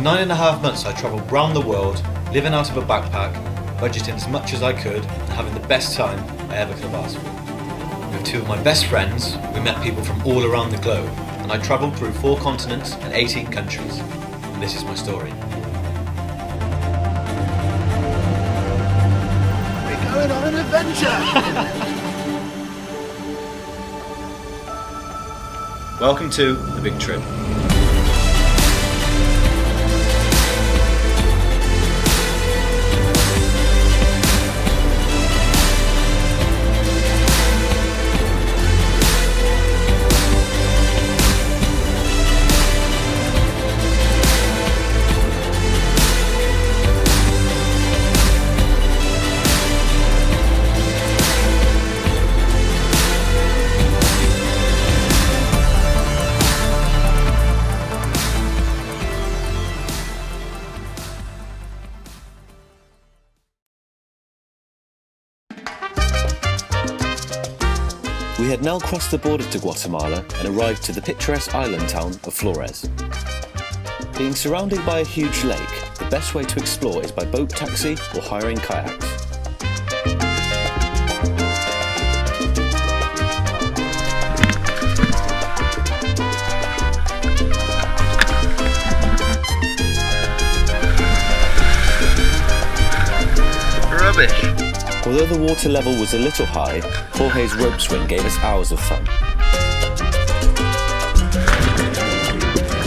For 9.5 months I travelled round the world, living out of a backpack, budgeting as much as I could, and having the best time I ever could have asked for. With two of my best friends, we met people from all around the globe, and I travelled through 4 continents and 18 countries. And this is my story. We're going on an adventure! Welcome to The Big Trip. We had now crossed the border to Guatemala and arrived to the picturesque island town of Flores. Being surrounded by a huge lake, the best way to explore is by boat taxi or hiring kayaks. Rubbish! Although the water level was a little high, Jorge's rope swing gave us hours of fun.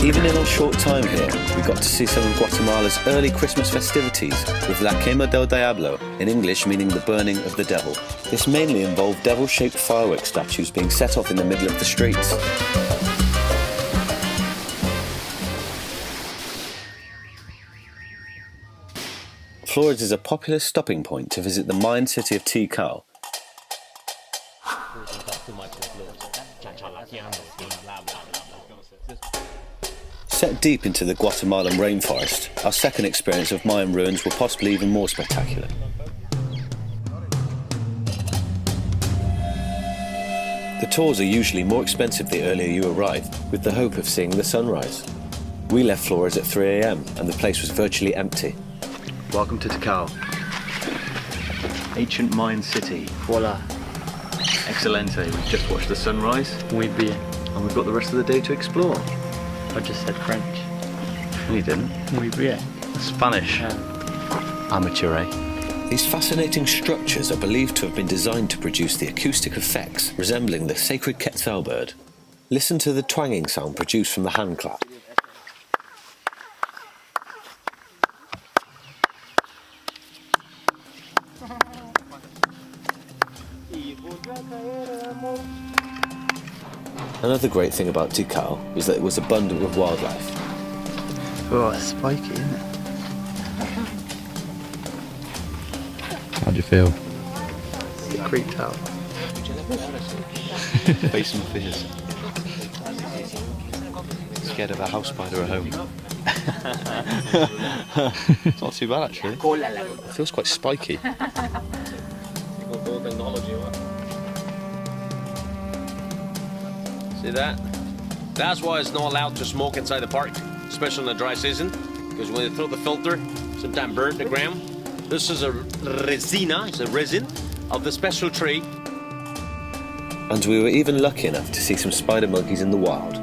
Even in our short time here, we got to see some of Guatemala's early Christmas festivities with La Quema del Diablo, in English meaning the burning of the devil. This mainly involved devil-shaped fireworks statues being set off in the middle of the streets. Flores is a popular stopping point to visit the Mayan city of Tikal. Set deep into the Guatemalan rainforest, our second experience of Mayan ruins were possibly even more spectacular. The tours are usually more expensive the earlier you arrive, with the hope of seeing the sunrise. We left Flores at 3 AM and the place was virtually empty. Welcome to Tikal. Ancient Mayan city. Voila. Excelente. We've just watched the sunrise. Muy bien. And we've got the rest of the day to explore. I just said French. No, you didn't. Muy bien. Spanish. Amateur, eh? These fascinating structures are believed to have been designed to produce the acoustic effects resembling the sacred quetzal bird. Listen to the twanging sound produced from the hand clap. Another great thing about Tikal was that it was abundant with wildlife. Oh, it's spiky, isn't it? How do you feel? Creeped out. Face some fears. Scared of a house spider at home. It's not too bad actually. It feels quite spiky. See that? That's why it's not allowed to smoke inside the park, especially in the dry season, because when they throw the filter, sometimes burn the ground. This is a resina, it's a resin of the special tree. And we were even lucky enough to see some spider monkeys in the wild.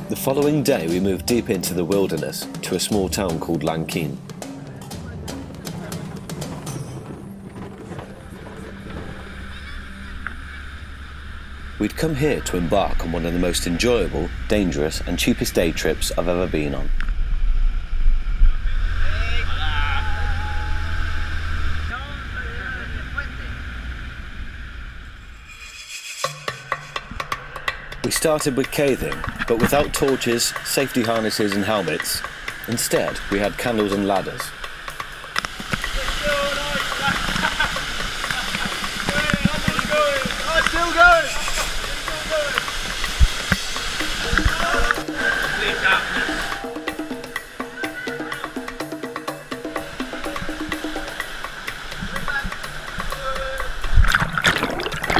The following day we moved deep into the wilderness to a small town called Lanquin. We'd come here to embark on one of the most enjoyable, dangerous and cheapest day trips I've ever been on. We started with caving, but without torches, safety harnesses and helmets. Instead, we had candles and ladders.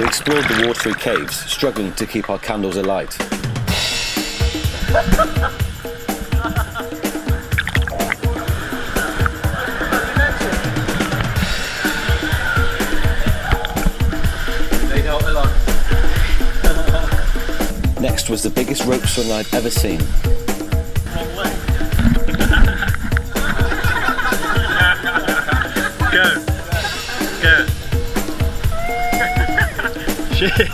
We explored the watery caves, struggling to keep our candles alight. Next was the biggest rope swing I'd ever seen. Go. Shit.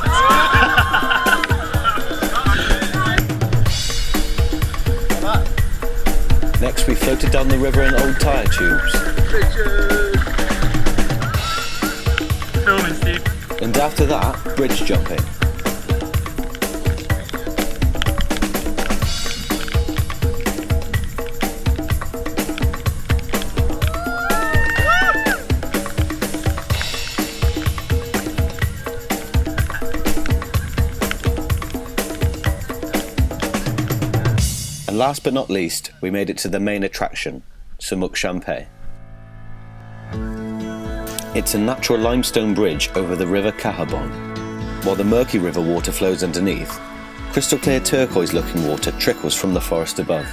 Next we floated down the river in old tyre tubes. Filming, Steve. And after that, bridge jumping. And last but not least, we made it to the main attraction, Semuc Champey. It's a natural limestone bridge over the river Cahabon. While the murky river water flows underneath, crystal clear turquoise looking water trickles from the forest above.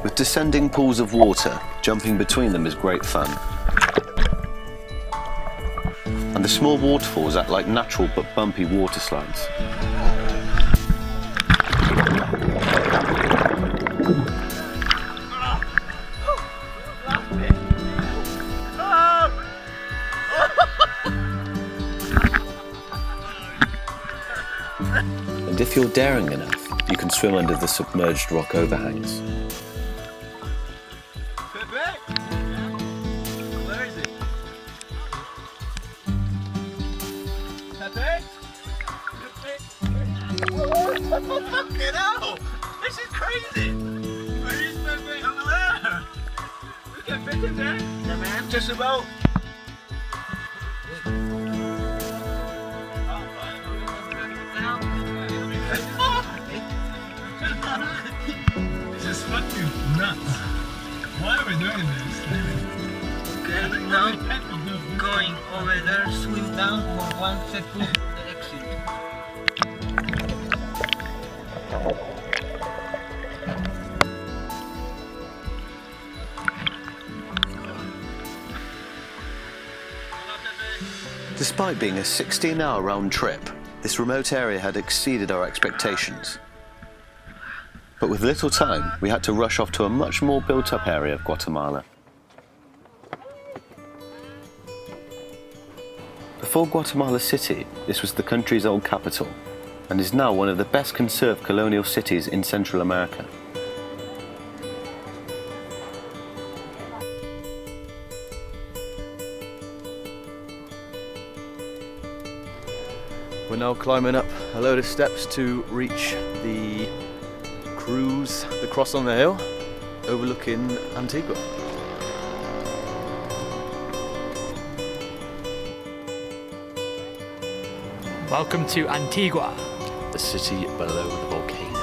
With descending pools of water, jumping between them is great fun. And the small waterfalls act like natural but bumpy water slides. And if you're daring enough, you can swim under the submerged rock overhangs. Where is it? Pepe? Fucking hell! This is crazy! Where is Pepe? Over there! We can fit in there? Yeah, man. Just about. This is fucking nuts. Why are we doing this? Okay, now going over there, swim down for 1 second, the exit. Despite being a 16-hour round trip, this remote area had exceeded our expectations. But with little time, we had to rush off to a much more built-up area of Guatemala. Before Guatemala City, this was the country's old capital, and is now one of the best conserved colonial cities in Central America. We're now climbing up a load of steps to reach the cruise, the cross on the hill, overlooking Antigua. Welcome to Antigua. The city below the volcano.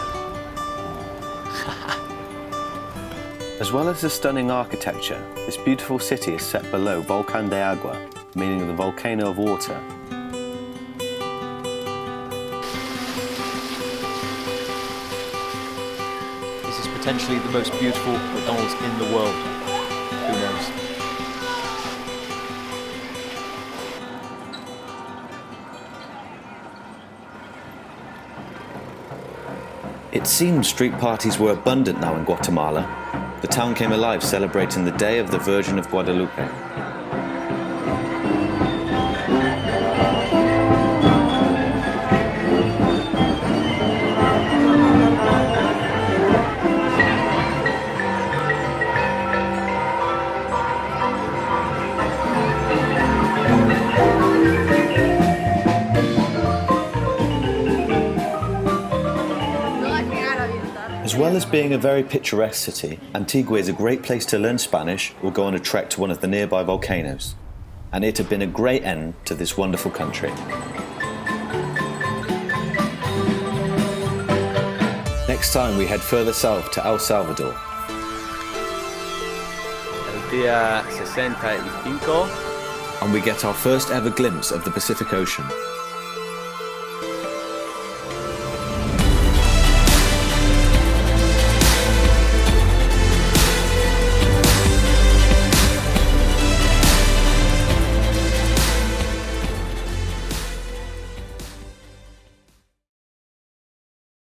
As well as the stunning architecture, this beautiful city is set below Volcán de Agua, meaning the volcano of water. This is potentially the most beautiful McDonald's in the world. Who knows? It seemed street parties were abundant now in Guatemala. The town came alive celebrating the Day of the Virgin of Guadalupe. well as being a very picturesque city, Antigua is a great place to learn Spanish or go on a trek to one of the nearby volcanoes. And it had been a great end to this wonderful country. Next time we head further south to El Salvador. El día 65. And we get our first ever glimpse of the Pacific Ocean.